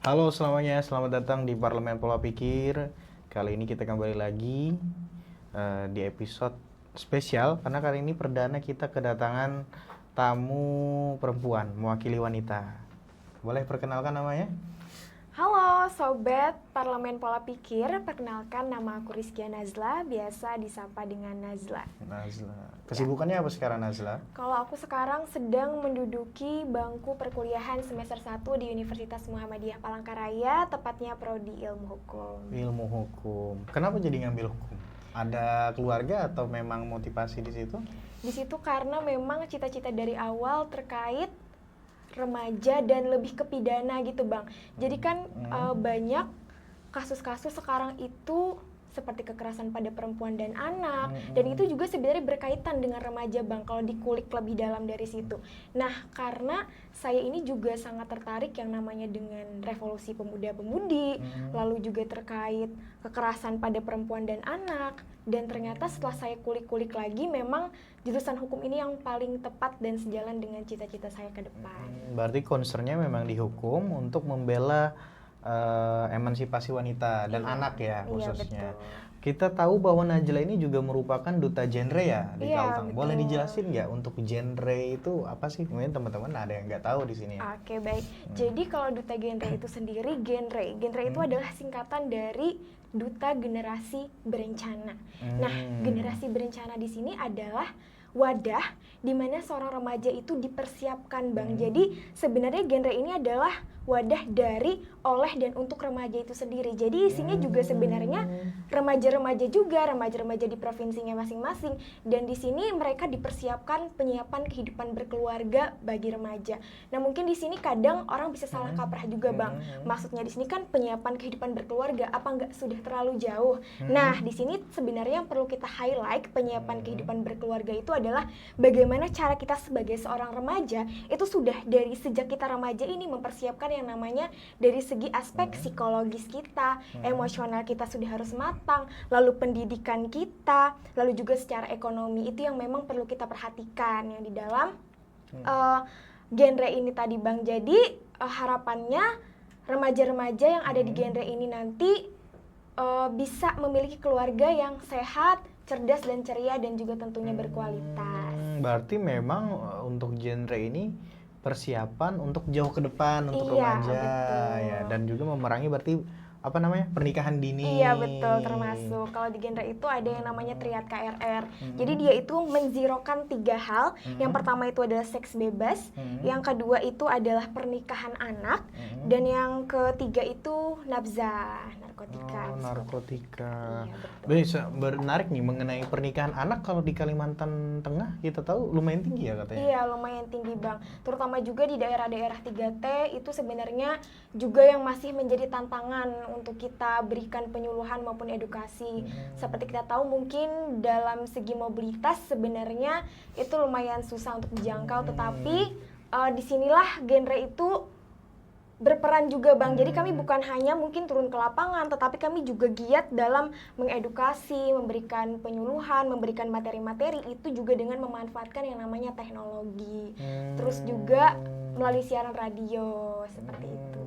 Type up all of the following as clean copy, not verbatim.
Halo selamanya, selamat datang di Parlemen Pola Pikir. Kali ini kita kembali lagi di episode spesial karena kali ini perdana kita kedatangan tamu perempuan mewakili wanita. Boleh perkenalkan namanya? Halo Sobat Parlemen Pola Pikir, perkenalkan nama aku Rizkia Nazla, biasa disapa dengan Nazla. Nazla. Kesibukannya apa sekarang Nazla? Kalau aku sekarang sedang menduduki bangku perkuliahan semester 1 di Universitas Muhammadiyah Palangkaraya, tepatnya Prodi Ilmu Hukum. Ilmu hukum. Kenapa jadi ngambil hukum? Ada keluarga atau memang motivasi di situ? Di situ karena memang cita-cita dari awal terkait remaja dan lebih ke pidana gitu Bang. Jadi kan banyak kasus-kasus sekarang itu seperti kekerasan pada perempuan dan anak, dan itu juga sebenarnya berkaitan dengan remaja Bang kalau dikulik lebih dalam dari situ. Nah, karena saya ini juga sangat tertarik yang namanya dengan revolusi pemuda-pemudi, lalu juga terkait kekerasan pada perempuan dan anak, dan ternyata setelah saya kulik-kulik lagi memang jurusan hukum ini yang paling tepat dan sejalan dengan cita-cita saya ke depan. Berarti concernnya memang di hukum untuk membela emansipasi wanita dan Iya, anak ya iya, khususnya. betul. Kita tahu bahwa Najla ini juga merupakan duta genre ya di Iya, Kalteng. Boleh betul. dijelasin nggak untuk genre itu apa sih? Mungkin teman-teman ada yang nggak tahu di sini ya. Oke, baik. Jadi kalau duta genre itu sendiri, genre itu adalah singkatan dari duta generasi berencana. Nah, generasi berencana di sini adalah wadah di mana seorang remaja itu dipersiapkan, Bang. Jadi sebenarnya genre ini adalah wadah dari, oleh, dan untuk remaja itu sendiri. Jadi isinya juga sebenarnya remaja-remaja juga, remaja-remaja di provinsinya masing-masing. Dan di sini mereka dipersiapkan penyiapan kehidupan berkeluarga bagi remaja. Nah, mungkin di sini kadang orang bisa salah kaprah juga, Bang. Maksudnya di sini kan penyiapan kehidupan berkeluarga, apa nggak sudah terlalu jauh? Nah, di sini sebenarnya yang perlu kita highlight penyiapan kehidupan berkeluarga itu adalah bagaimana cara kita sebagai seorang remaja itu sudah dari sejak kita remaja ini mempersiapkan yang namanya dari segi aspek psikologis kita, emosional kita sudah harus matang, lalu pendidikan kita, lalu juga secara ekonomi itu yang memang perlu kita perhatikan yang di dalam genre ini tadi Bang. Jadi harapannya remaja-remaja yang ada di genre ini nanti bisa memiliki keluarga yang sehat, cerdas dan ceria dan juga tentunya berkualitas. Berarti memang untuk genre ini persiapan untuk jauh ke depan untuk Iya, remaja betul. ya, dan juga memerangi berarti apa namanya pernikahan dini. Iya betul, termasuk kalau di genre itu ada yang namanya triad KRR. Jadi dia itu menzirokan 3 hal. Yang pertama itu adalah seks bebas, yang kedua itu adalah pernikahan anak, dan yang ketiga itu nabzah, narkotika. Narkotika. Iya, betul. Bisa menarik nih mengenai pernikahan anak. Kalau di Kalimantan Tengah kita tahu lumayan tinggi ya katanya. Iya, lumayan tinggi Bang. Terutama juga di daerah-daerah 3T itu sebenarnya juga yang masih menjadi tantangan untuk kita berikan penyuluhan maupun edukasi. Seperti kita tahu mungkin dalam segi mobilitas sebenarnya itu lumayan susah untuk dijangkau, tetapi disinilah genre itu berperan juga Bang. Jadi kami bukan hanya mungkin turun ke lapangan, tetapi kami juga giat dalam mengedukasi, memberikan penyuluhan, memberikan materi-materi itu juga dengan memanfaatkan yang namanya teknologi. Terus juga melalui siaran radio seperti itu.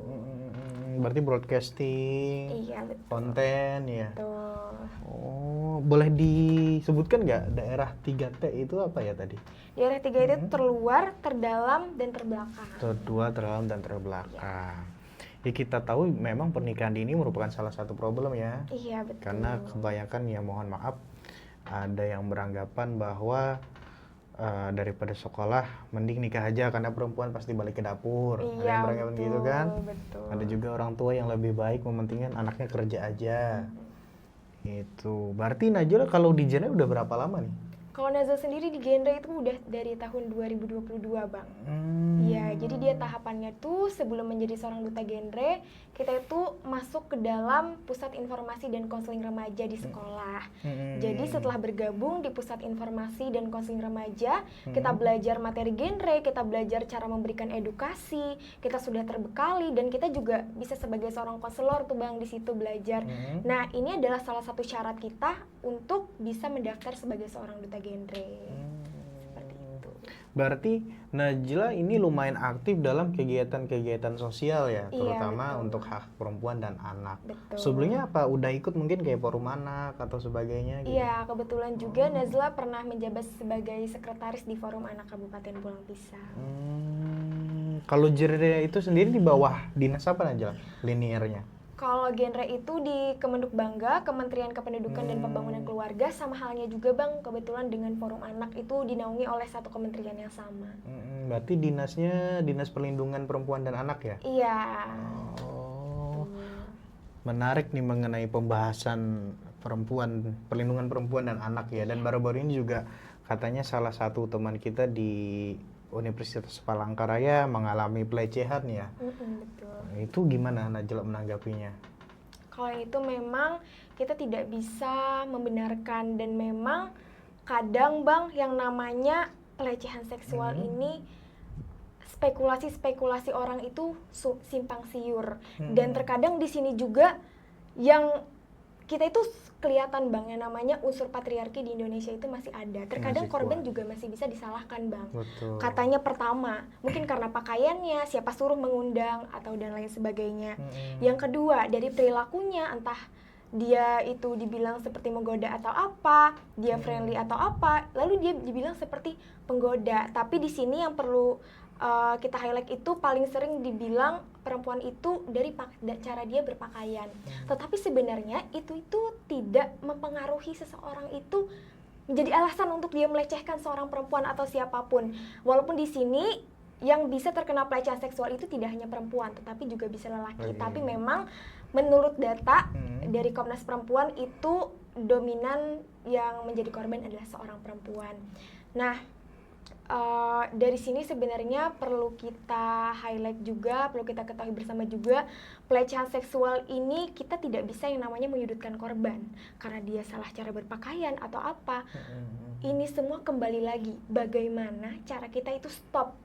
Berarti broadcasting, Iya, betul. konten ya. Betul. Oh, boleh disebutkan nggak daerah 3T itu apa ya tadi? Daerah 3 itu terluar, terdalam, dan terbelakang. Tertua, terdalam, dan terbelakang. Ya kita tahu memang pernikahan dini merupakan salah satu problem ya. Iya, betul. Karena kebanyakan ya mohon maaf ada yang beranggapan bahwa daripada sekolah mending nikah aja karena perempuan pasti balik ke dapur. Ada Iya, yang beranggapan gitu kan? betul. Ada juga orang tua yang lebih baik mementingkan anaknya kerja aja. Itu. Berarti Najla kalau di genre udah berapa lama nih? Kalau Nazal sendiri di genre itu udah dari tahun 2022 Bang. Iya, jadi dia tahapannya tuh sebelum menjadi seorang duta genre, kita itu masuk ke dalam pusat informasi dan konseling remaja di sekolah. Jadi setelah bergabung di pusat informasi dan konseling remaja, kita belajar materi genre, kita belajar cara memberikan edukasi, kita sudah terbekali dan kita juga bisa sebagai seorang konselor tuh Bang di situ belajar. Nah, ini adalah salah satu syarat kita untuk bisa mendaftar sebagai seorang duta genre. Seperti itu. Berarti Najla ini lumayan aktif dalam kegiatan-kegiatan sosial ya, Iya, terutama betul. untuk hak perempuan dan anak. Betul. Sebelumnya apa udah ikut mungkin kayak forum anak atau sebagainya gitu? Iya, kebetulan juga Nazla pernah menjabat sebagai sekretaris di Forum Anak Kabupaten Pulang Pisau. Kalau genre itu sendiri di bawah dinas apa Najla? Liniernya? Kalau genre itu di Kemenhub Bangga, Kementerian Kependudukan dan Pembangunan Keluarga, sama halnya juga Bang, kebetulan dengan Forum Anak itu dinaungi oleh satu kementerian yang sama. Berarti dinasnya Dinas Perlindungan Perempuan dan Anak ya? Iya. Oh, Tuh. menarik nih mengenai pembahasan perlindungan perempuan dan anak ya. Dan baru-baru ini juga katanya salah satu teman kita di Universitas Palangkaraya mengalami pelecehan ya. Betul. Itu gimana Najla menanggapinya? Kalau itu memang kita tidak bisa membenarkan, dan memang kadang Bang yang namanya pelecehan seksual ini spekulasi-spekulasi orang itu simpang siur. Dan terkadang di sini juga yang kita itu kelihatan Bang, yang namanya unsur patriarki di Indonesia itu masih ada. Terkadang Masih korban kuat. juga masih bisa disalahkan Bang. Betul. Katanya pertama, mungkin karena pakaiannya, siapa suruh mengundang, atau dan lain sebagainya. Yang kedua, dari perilakunya, entah dia itu dibilang seperti menggoda atau apa, dia friendly atau apa, lalu dia dibilang seperti penggoda. Tapi di sini yang perlu kita highlight itu paling sering dibilang perempuan itu dari cara dia berpakaian. Tetapi sebenarnya itu tidak mempengaruhi seseorang itu menjadi alasan untuk dia melecehkan seorang perempuan atau siapapun. Walaupun di sini yang bisa terkena pelecehan seksual itu tidak hanya perempuan, tetapi juga bisa lelaki. Tapi memang menurut data dari Komnas Perempuan itu dominan yang menjadi korban adalah seorang perempuan. Nah, dari sini sebenarnya perlu kita highlight juga, perlu kita ketahui bersama juga, pelecehan seksual ini kita tidak bisa yang namanya menyudutkan korban karena dia salah cara berpakaian atau apa. Ini semua kembali lagi bagaimana cara kita itu stop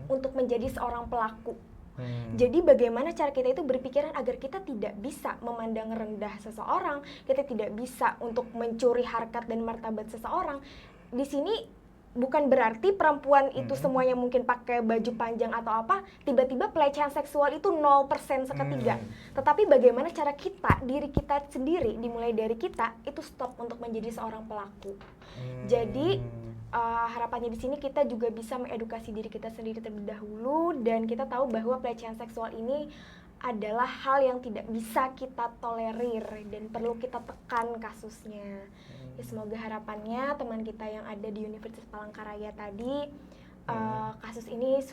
untuk menjadi seorang pelaku. Jadi bagaimana cara kita itu berpikiran agar kita tidak bisa memandang rendah seseorang, kita tidak bisa untuk mencuri harkat dan martabat seseorang. Di sini bukan berarti perempuan itu semuanya mungkin pakai baju panjang atau apa, tiba-tiba pelecehan seksual itu 0% seketika. Tetapi bagaimana cara kita, diri kita sendiri, dimulai dari kita, itu stop untuk menjadi seorang pelaku. Jadi harapannya di sini kita juga bisa mengedukasi diri kita sendiri terlebih dahulu, dan kita tahu bahwa pelecehan seksual ini adalah hal yang tidak bisa kita tolerir dan perlu kita tekan kasusnya. Ya, semoga harapannya teman kita yang ada di Universitas Palangkaraya tadi kasus ini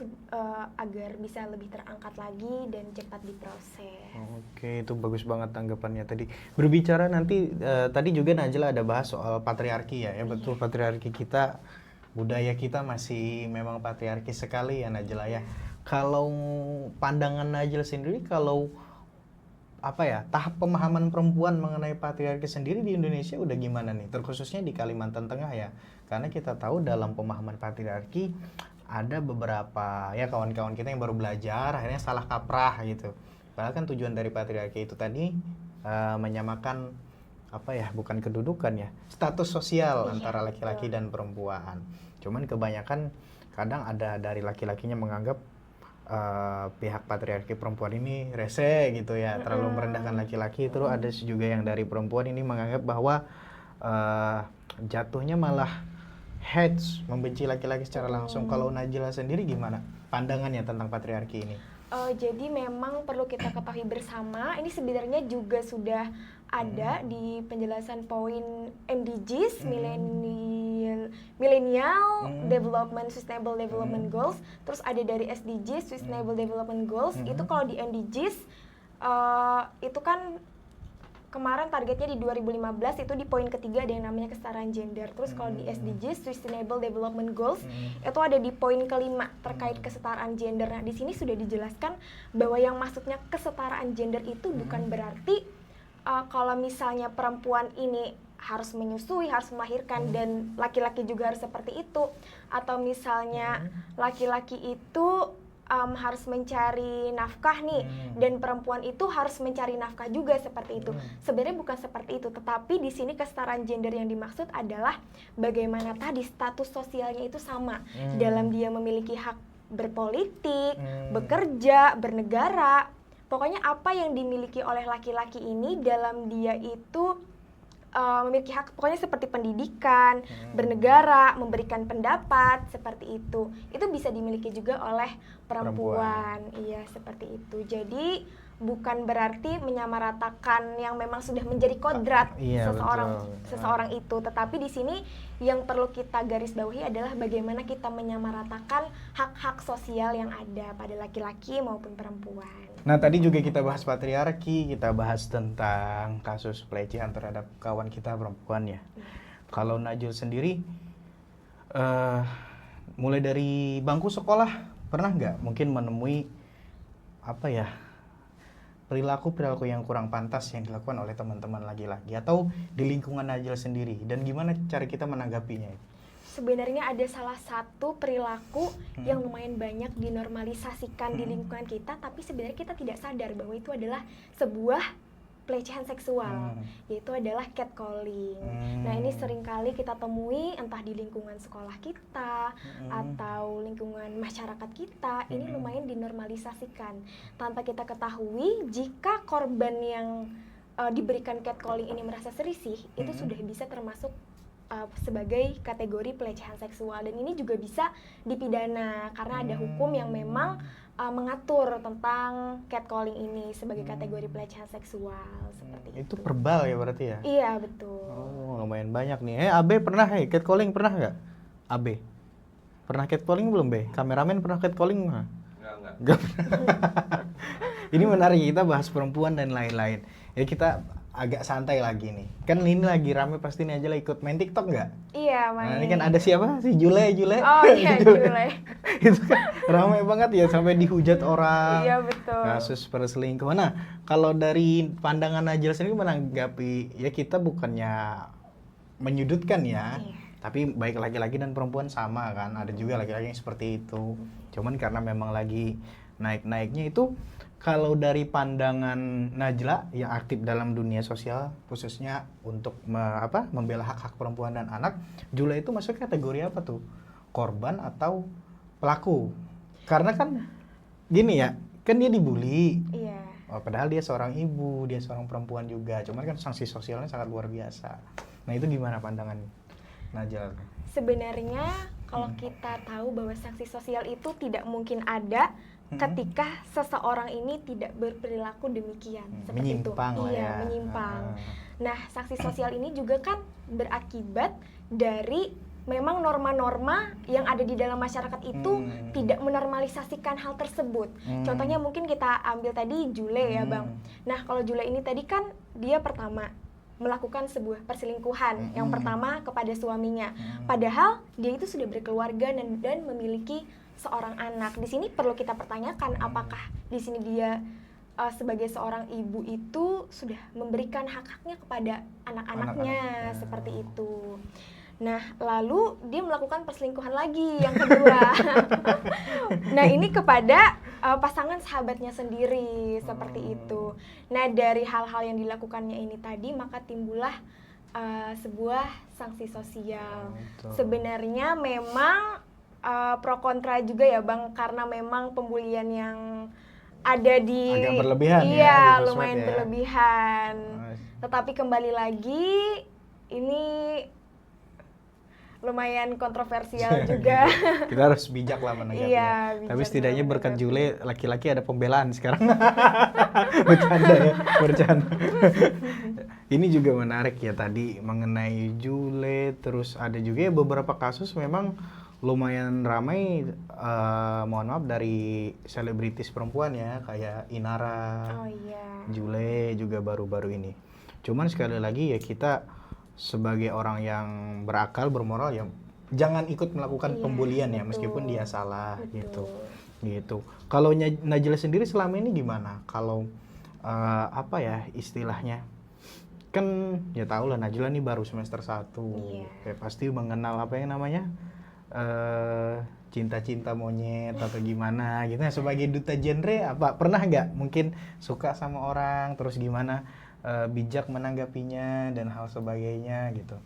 agar bisa lebih terangkat lagi dan cepat diproses. Oke, itu bagus banget tanggapannya tadi. Berbicara nanti tadi juga Najla ada bahas soal patriarki ya. Ya betul, patriarki kita, budaya kita masih memang patriarki sekali ya Najla ya. Kalau pandangan Najla sendiri, kalau apa ya, tahap pemahaman perempuan mengenai patriarki sendiri di Indonesia udah gimana nih, terkhususnya di Kalimantan Tengah ya, karena kita tahu dalam pemahaman patriarki ada beberapa ya kawan-kawan kita yang baru belajar akhirnya salah kaprah gitu, padahal kan tujuan dari patriarki itu tadi menyamakan apa ya, bukan kedudukan ya, status sosial antara laki-laki dan perempuan. Cuman kebanyakan kadang ada dari laki-lakinya menganggap pihak patriarki perempuan ini rese gitu ya, terlalu merendahkan laki-laki. Terus ada juga yang dari perempuan ini menganggap bahwa jatuhnya malah hate, membenci laki-laki secara langsung. Kalau Najla sendiri gimana pandangannya tentang patriarki ini? Jadi memang perlu kita ketahui bersama, ini sebenarnya juga sudah ada di penjelasan poin MDGs, Millennial Development Sustainable Development Goals. Terus ada dari SDGs, Sustainable Development Goals. Itu kalau di MDGs itu kan kemarin targetnya di 2015 itu di poin ketiga ada yang namanya kesetaraan gender. Terus kalau di SDGs, Sustainable Development Goals, itu ada di poin kelima terkait kesetaraan gender. Nah, di sini sudah dijelaskan bahwa yang maksudnya kesetaraan gender itu bukan berarti kalau misalnya perempuan ini harus menyusui, harus melahirkan, dan laki-laki juga harus seperti itu. Atau misalnya laki-laki itu harus mencari nafkah nih, dan perempuan itu harus mencari nafkah juga seperti itu. Sebenarnya bukan seperti itu, tetapi di sini kesetaraan gender yang dimaksud adalah bagaimana tadi status sosialnya itu sama dalam dia memiliki hak berpolitik, bekerja, bernegara. Pokoknya apa yang dimiliki oleh laki-laki ini dalam dia itu memiliki hak, pokoknya seperti pendidikan, bernegara, memberikan pendapat, seperti itu. Itu bisa dimiliki juga oleh perempuan. Iya, seperti itu. Jadi bukan berarti menyamaratakan yang memang sudah menjadi kodrat seseorang itu, tetapi di sini yang perlu kita garis bawahi adalah bagaimana kita menyamaratakan hak-hak sosial yang ada pada laki-laki maupun perempuan. Nah, tadi juga kita bahas patriarki, kita bahas tentang kasus pelecehan terhadap kawan kita perempuan ya. Kalau Najul sendiri, mulai dari bangku sekolah, pernah nggak mungkin menemui perilaku yang kurang pantas yang dilakukan oleh teman-teman laki-laki atau di lingkungan Najul sendiri, dan gimana cara kita menanggapinya? Sebenarnya ada salah satu perilaku yang lumayan banyak dinormalisasikan di lingkungan kita, tapi sebenarnya kita tidak sadar bahwa itu adalah sebuah pelecehan seksual, yaitu adalah catcalling. Nah, ini seringkali kita temui entah di lingkungan sekolah kita atau lingkungan masyarakat kita. Ini lumayan dinormalisasikan tanpa kita ketahui. Jika korban yang diberikan catcalling ini merasa serisih, itu sudah bisa termasuk sebagai kategori pelecehan seksual, dan ini juga bisa dipidana karena ada hukum yang memang mengatur tentang catcalling ini sebagai kategori pelecehan seksual seperti itu. Verbal ya berarti ya? Iya, betul. Oh, lumayan banyak nih. Abe pernah catcalling, pernah nggak? Abe pernah catcalling belum, Be? Kameramen pernah catcalling nggak? Nggak. Ini menarik, kita bahas perempuan dan lain-lain. Ya, kita agak santai lagi nih. Kan ini lagi rame pasti nih aja lah ikut main TikTok nggak? Iya, main. Nah, ini kan ada siapa? Si Jule. Oh iya, Jule. Itu kan ramai banget ya, sampai dihujat orang. Iya, betul. Kasus perselingkuhan. Nah, kalau dari pandangan Najil sendiri menanggapi, ya kita bukannya menyudutkan ya. Iya. Tapi baik laki-laki dan perempuan sama kan. Ada juga laki-laki yang seperti itu. Cuman karena memang lagi naik-naiknya itu. Kalau dari pandangan Najla yang aktif dalam dunia sosial, khususnya untuk membela hak-hak perempuan dan anak, Jula itu masuk kategori apa tuh? Korban atau pelaku? Karena kan gini ya, kan dia dibully. Iya. Padahal dia seorang ibu, dia seorang perempuan juga. Cuman kan sanksi sosialnya sangat luar biasa. Nah, itu gimana pandangan Najla? Sebenarnya kalau kita tahu bahwa sanksi sosial itu tidak mungkin ada ketika seseorang ini tidak berperilaku demikian, seperti menyimpang itu. Iya, menyimpang. Nah, sanksi sosial ini juga kan berakibat dari memang norma-norma yang ada di dalam masyarakat itu tidak menormalisasikan hal tersebut. Contohnya mungkin kita ambil tadi Jule ya, Bang. Nah, kalau Jule ini tadi kan dia pertama melakukan sebuah perselingkuhan yang pertama kepada suaminya. Padahal dia itu sudah berkeluarga dan memiliki seorang anak. Di sini perlu kita pertanyakan apakah di sini dia sebagai seorang ibu itu sudah memberikan hak-haknya kepada anak-anaknya seperti itu. Nah, lalu dia melakukan perselingkuhan lagi yang kedua. Nah, ini kepada pasangan sahabatnya sendiri seperti itu. Nah, dari hal-hal yang dilakukannya ini tadi maka timbullah sebuah sanksi sosial. Sebenarnya memang pro kontra juga ya, Bang, karena memang pembulian yang ada di agak berlebihan iya, lumayan berlebihan. Tetapi kembali lagi ini lumayan kontroversial juga. Kita harus bijak lah menanggapinya. Iya, tapi setidaknya berkat Jule laki-laki ada pembelaan sekarang. Bercanda ya, bercanda. Ini juga menarik ya tadi mengenai Jule, terus ada juga ya beberapa kasus memang lumayan ramai, mohon maaf, dari selebritis perempuan ya, kayak Inara, Jule juga baru-baru ini. Cuman sekali lagi ya kita sebagai orang yang berakal, bermoral ya jangan ikut melakukan pembulian ya, meskipun dia salah gitu. Kalau Najla sendiri selama ini gimana? Kalau istilahnya kan ya tahu lah Najla nih baru semester 1, kayak pasti mengenal apa yang namanya cinta-cinta monyet atau gimana gitu. Nah, sebagai duta genre apa pernah nggak mungkin suka sama orang terus gimana bijak menanggapinya dan hal sebagainya gitu?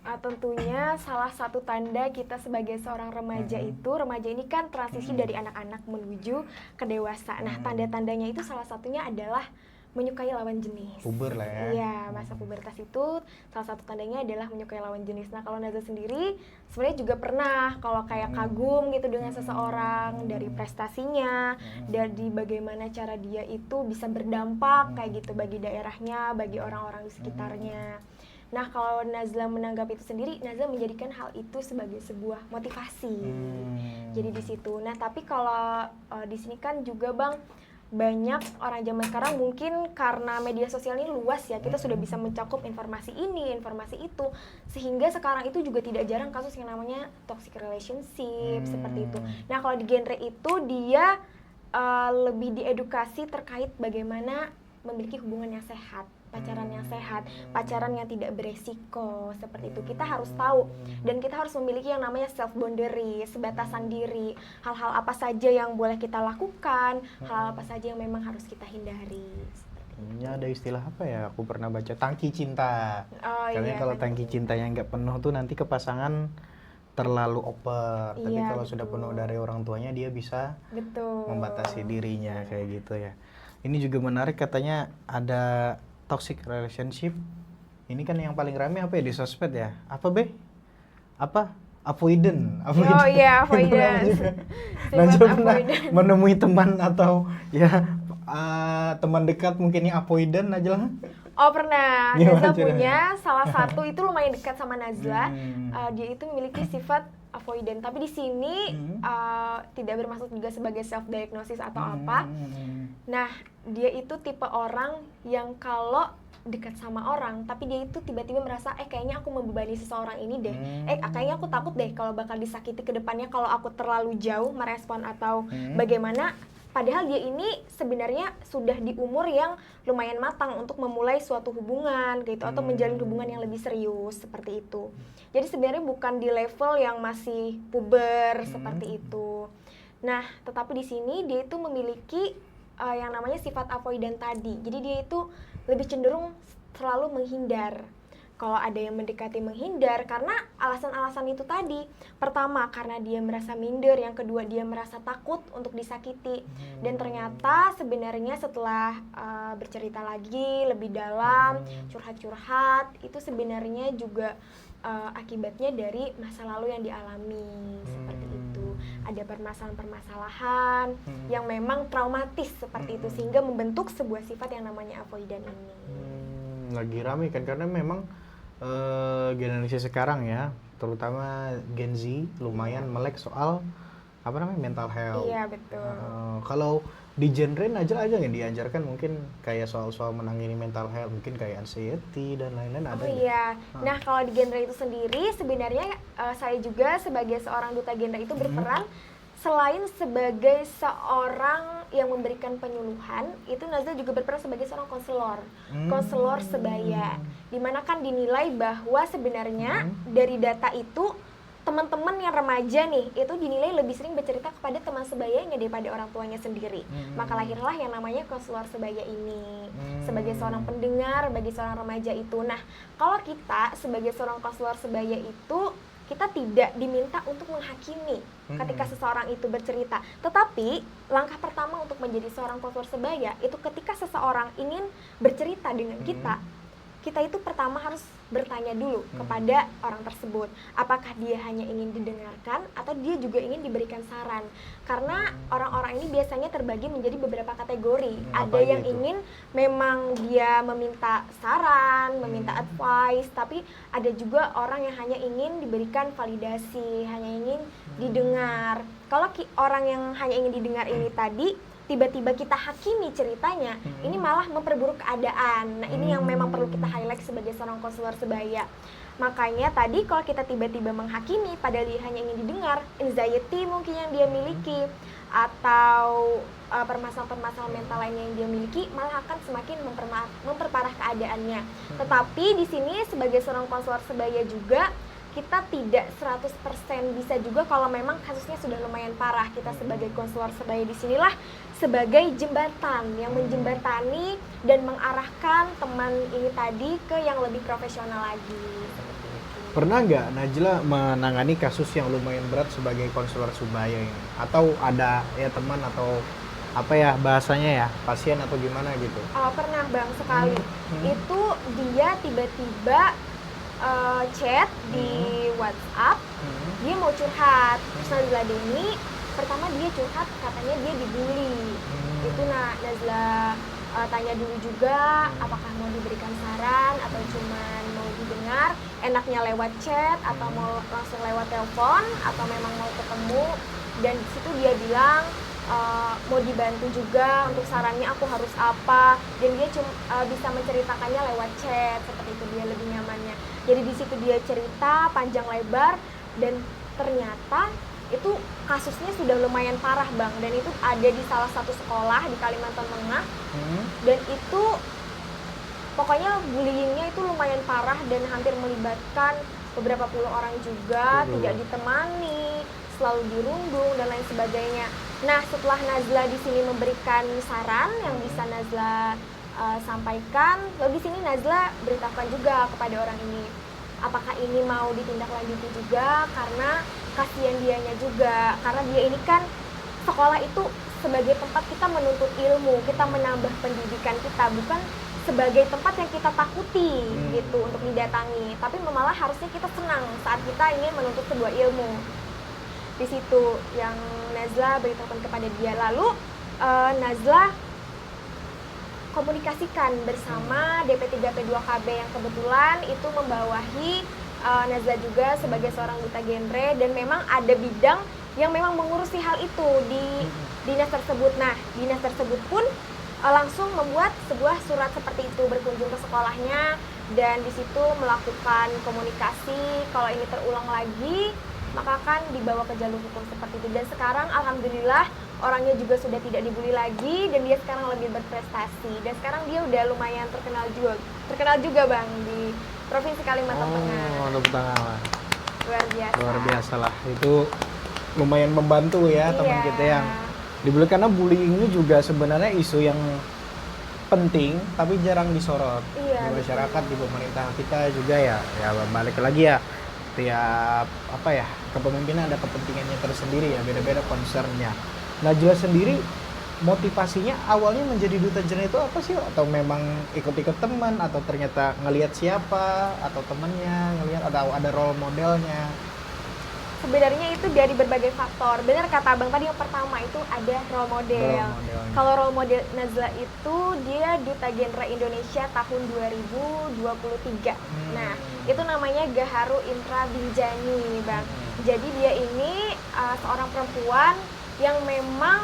Tentunya salah satu tanda kita sebagai seorang remaja itu, remaja ini kan transisi dari anak-anak menuju ke dewasa. Nah, tanda-tandanya itu salah satunya adalah menyukai lawan jenis. Puber lah ya. Iya, masa pubertas itu salah satu tandanya adalah menyukai lawan jenis. Nah, kalau Naza sendiri sebenarnya juga pernah kalau kayak kagum gitu dengan seseorang dari prestasinya, dari bagaimana cara dia itu bisa berdampak kayak gitu bagi daerahnya, bagi orang-orang di sekitarnya. Nah, kalau Nazla menanggapi itu sendiri, Nazla menjadikan hal itu sebagai sebuah motivasi. Jadi di situ. Nah, tapi kalau di sini kan juga Bang, banyak orang zaman sekarang mungkin karena media sosial ini luas ya, kita sudah bisa mencakup informasi ini, informasi itu, sehingga sekarang itu juga tidak jarang kasus yang namanya toxic relationship seperti itu. Nah, kalau di genre itu dia lebih diedukasi terkait bagaimana memiliki hubungan yang sehat, pacaran yang sehat, pacaran yang tidak beresiko, seperti itu. Kita harus tahu dan kita harus memiliki yang namanya self boundary, batasan diri, hal-hal apa saja yang boleh kita lakukan, hal apa saja yang memang harus kita hindari. Ini ada istilah apa ya? Aku pernah baca tangki cinta. Karena Iya, kalau tangki cintanya nggak penuh tuh nanti ke pasangan terlalu over. Tapi Iya, kalau sudah penuh dari orang tuanya dia bisa betul. membatasi dirinya kayak gitu ya. Ini juga menarik katanya ada toxic relationship. Ini kan yang paling rame apa ya di sosmed ya? Apa Be? Apa? Avoidant. Oh iya, avoidance. Najwa Sifat pernah avoidant. menemui teman atau ya teman dekat mungkin yang avoidant Najwa? Oh pernah, Gimana Nazla caranya? punya salah satu itu lumayan dekat sama Nazla. Hmm. Dia itu memiliki sifat avoidant, tapi di sini tidak bermaksud juga sebagai self diagnosis atau apa. Nah, dia itu tipe orang yang kalau dekat sama orang, tapi dia itu tiba-tiba merasa, kayaknya aku membebani seseorang ini deh. Kayaknya aku takut deh kalau bakal disakiti ke depannya kalau aku terlalu jauh merespon atau bagaimana. Padahal dia ini sebenarnya sudah di umur yang lumayan matang untuk memulai suatu hubungan gitu atau menjalin hubungan yang lebih serius seperti itu. Jadi sebenarnya bukan di level yang masih puber seperti itu. Nah, tetapi di sini dia itu memiliki yang namanya sifat avoidant tadi. Jadi dia itu lebih cenderung selalu menghindar. Kalau ada yang mendekati menghindar karena alasan-alasan itu tadi. Pertama, karena dia merasa minder. Yang kedua, dia merasa takut untuk disakiti. Dan ternyata sebenarnya setelah bercerita lagi lebih dalam, curhat-curhat, itu sebenarnya juga akibatnya dari masa lalu yang dialami. Seperti itu. Ada permasalahan-permasalahan yang memang traumatis seperti itu. Sehingga membentuk sebuah sifat yang namanya avoidant ini. Lagi rame kan karena memang generasi sekarang ya, terutama Gen Z lumayan melek soal apa namanya mental health. Iya betul. Kalau di genre aja yang diajarkan mungkin kayak soal-soal menangani mental health, mungkin kayak anxiety dan lain-lain ada. Oh iya. Nah kalau di genre itu sendiri sebenarnya saya juga sebagai seorang duta genre itu berperan selain sebagai seorang yang memberikan penyuluhan, itu Nazla juga berperan sebagai seorang konselor sebaya. Dimana kan dinilai bahwa sebenarnya dari data itu teman-teman yang remaja nih itu dinilai lebih sering bercerita kepada teman sebayanya daripada orang tuanya sendiri. Maka lahirlah yang namanya konselor sebaya ini sebagai seorang pendengar bagi seorang remaja itu. Nah, kalau kita sebagai seorang konselor sebaya itu kita tidak diminta untuk menghakimi ketika seseorang itu bercerita. Tetapi langkah pertama untuk menjadi seorang konselor sebaya itu ketika seseorang ingin bercerita dengan kita itu pertama harus bertanya dulu kepada orang tersebut. Apakah dia hanya ingin didengarkan atau dia juga ingin diberikan saran. Karena orang-orang ini biasanya terbagi menjadi beberapa kategori. Ada yang ingin memang dia meminta saran, meminta advice, tapi ada juga orang yang hanya ingin diberikan validasi, hanya ingin didengar. Kalau orang yang hanya ingin didengar ini tadi tiba-tiba kita hakimi ceritanya, ini malah memperburuk keadaan. Nah, ini yang memang perlu kita highlight sebagai seorang konselor sebaya. Makanya tadi kalau kita tiba-tiba menghakimi padahal dia hanya ingin didengar, anxiety mungkin yang dia miliki atau permasalahan-permasalahan mental lainnya yang dia miliki malah akan semakin memperparah keadaannya. Tetapi di sini sebagai seorang konselor sebaya juga kita tidak 100% bisa juga kalau memang kasusnya sudah lumayan parah. Kita sebagai konselor sebaya di sinilah sebagai jembatan yang menjembatani dan mengarahkan teman ini tadi ke yang lebih profesional lagi. Pernah nggak Najla menangani kasus yang lumayan berat sebagai konselor sebaya ini? Atau ada ya teman atau apa ya bahasanya ya, pasien atau gimana gitu? Pernah Bang, sekali. Itu dia tiba-tiba chat di WhatsApp, dia mau curhat. Terus Nazla Deni, pertama dia curhat katanya dia dibully. Itu Nazla tanya dulu juga apakah mau diberikan saran atau cuman mau didengar, enaknya lewat chat atau mau langsung lewat telepon atau memang mau ketemu. Dan di situ dia bilang mau dibantu juga untuk sarannya aku harus apa, dan dia bisa menceritakannya lewat chat, seperti itu dia lebih nyamannya. Jadi di situ dia cerita panjang lebar dan ternyata itu kasusnya sudah lumayan parah Bang, dan itu ada di salah satu sekolah di Kalimantan Tengah. Dan itu pokoknya bullyingnya itu lumayan parah dan hampir melibatkan beberapa puluh orang juga, tidak ditemani, selalu dirundung dan lain sebagainya. Nah, setelah Nazla di sini memberikan saran yang bisa Nazla sampaikan, lalu di sini Nazla beritahukan juga kepada orang ini apakah ini mau ditindaklanjuti juga, karena kasihan dianya juga, karena dia ini kan sekolah itu sebagai tempat kita menuntut ilmu, kita menambah pendidikan kita, bukan sebagai tempat yang kita takuti gitu untuk didatangi, tapi malah harusnya kita senang saat kita ingin menuntut sebuah ilmu. Di situ yang Nazla beritahukan kepada dia. Lalu Nazla komunikasikan bersama DP3P2KB yang kebetulan itu membawahi Nazla juga sebagai seorang duta genre, dan memang ada bidang yang memang mengurusi hal itu di dinas tersebut. Nah, dinas tersebut pun langsung membuat sebuah surat seperti itu, berkunjung ke sekolahnya dan di situ melakukan komunikasi kalau ini terulang lagi maka akan dibawa ke jalur hukum seperti itu. Dan sekarang alhamdulillah orangnya juga sudah tidak dibully lagi dan dia sekarang lebih berprestasi, dan sekarang dia udah lumayan terkenal juga Bang di Provinsi Kalimantan Tengah. Tepuk tangan lah. Luar biasa Lah, itu lumayan membantu ya teman kita yang dibully, karena bullying ini juga sebenarnya isu yang penting tapi jarang disorot di masyarakat, di pemerintah kita juga ya balik lagi ya, tiap kepemimpinan ada kepentingannya tersendiri ya, beda-beda concernnya. Najla sendiri motivasinya awalnya menjadi duta genre itu apa sih? Atau memang ikut-ikut teman, atau ternyata ngelihat siapa atau temennya ngelihat, atau ada role modelnya? Sebenarnya itu dari berbagai faktor. Benar kata Abang tadi, yang pertama itu ada role model. Kalau role model Nazla itu dia duta genre Indonesia tahun 2023. Nah, itu namanya Gaharu Intra Binjani, Bang. Jadi dia ini seorang perempuan yang memang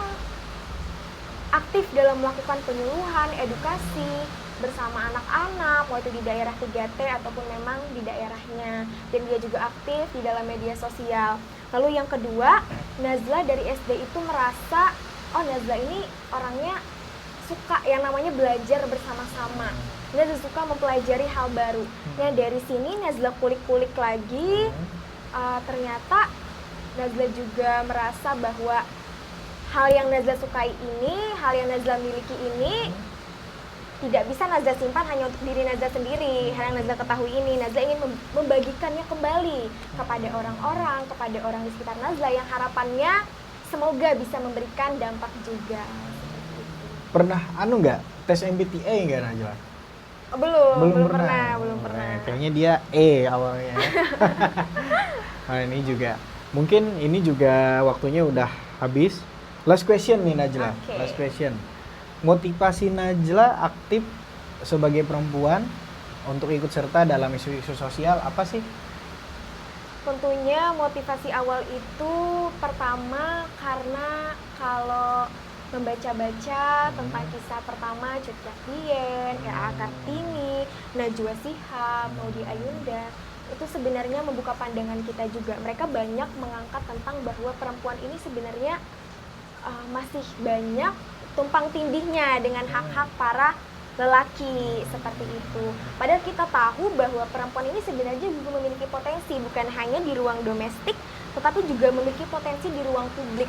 aktif dalam melakukan penyuluhan, edukasi bersama anak-anak, mau itu di daerah 3T ataupun memang di daerahnya. Dan dia juga aktif di dalam media sosial. Lalu yang kedua, Nazla dari SD itu merasa, oh Nazla ini orangnya suka yang namanya belajar bersama-sama. Nazla suka mempelajari hal baru. Nah dari sini Nazla kulik-kulik lagi, ternyata Nazla juga merasa bahwa hal yang Nazla sukai ini, hal yang Nazla miliki ini tidak bisa Nazla simpan hanya untuk diri Nazla sendiri. Hal yang Nazla ketahui ini, Nazla ingin membagikannya kembali kepada orang-orang, kepada orang di sekitar Nazla yang harapannya semoga bisa memberikan dampak juga. Pernah nggak tes MBTI nggak Najla? Belum pernah. Kayaknya dia awalnya. Nah ini juga waktunya udah habis. Last question nih Najla. Last question. Motivasi Najla aktif sebagai perempuan untuk ikut serta dalam isu-isu sosial apa sih? Tentunya motivasi awal itu pertama karena kalau membaca-baca tentang kisah pertama Cut Nyak Dien, A.A. Kartini, Najwa Shihab, Maudy Ayunda, itu sebenarnya membuka pandangan kita juga. Mereka banyak mengangkat tentang bahwa perempuan ini sebenarnya masih banyak tumpang tindihnya dengan hak-hak para lelaki seperti itu. Padahal kita tahu bahwa perempuan ini sebenarnya juga memiliki potensi bukan hanya di ruang domestik, tetapi juga memiliki potensi di ruang publik.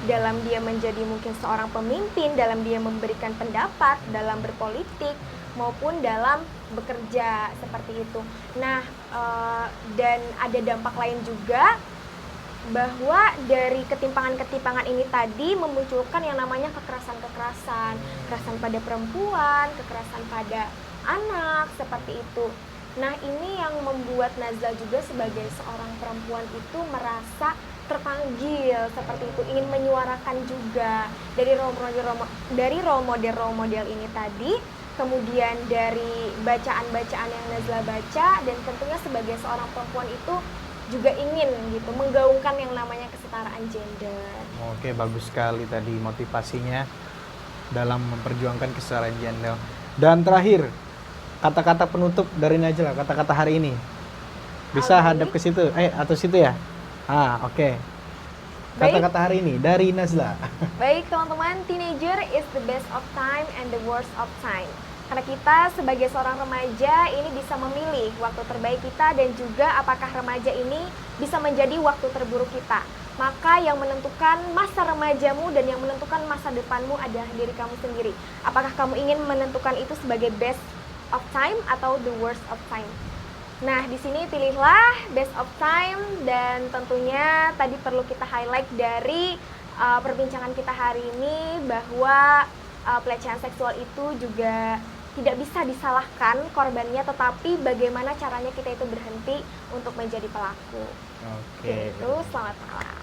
Dalam dia menjadi mungkin seorang pemimpin, dalam dia memberikan pendapat, dalam berpolitik, maupun dalam bekerja seperti itu. Nah, dan ada dampak lain juga bahwa dari ketimpangan-ketimpangan ini tadi memunculkan yang namanya kekerasan-kekerasan, kekerasan pada perempuan, kekerasan pada anak, seperti itu. Nah, ini yang membuat Nazla juga sebagai seorang perempuan itu merasa terpanggil seperti itu, ingin menyuarakan juga dari role model ini tadi, kemudian dari bacaan-bacaan yang Nazla baca, dan tentunya sebagai seorang perempuan itu juga ingin gitu menggaungkan yang namanya kesetaraan gender. Oke, bagus sekali tadi motivasinya dalam memperjuangkan kesetaraan gender. Dan terakhir, kata-kata penutup dari Najla, kata-kata hari ini. Bisa hadap ke situ, atau situ ya? Oke. Kata-kata hari ini dari Nazla. Baik teman-teman, teenager is the best of time and the worst of time. Karena kita sebagai seorang remaja ini bisa memilih waktu terbaik kita, dan juga apakah remaja ini bisa menjadi waktu terburuk kita. Maka yang menentukan masa remajamu dan yang menentukan masa depanmu adalah diri kamu sendiri. Apakah kamu ingin menentukan itu sebagai best of time atau the worst of time? Nah, di sini pilihlah best of time, dan tentunya tadi perlu kita highlight dari perbincangan kita hari ini bahwa pelecehan seksual itu juga tidak bisa disalahkan korbannya, tetapi bagaimana caranya kita itu berhenti untuk menjadi pelaku. Oke. Itu selamat malam.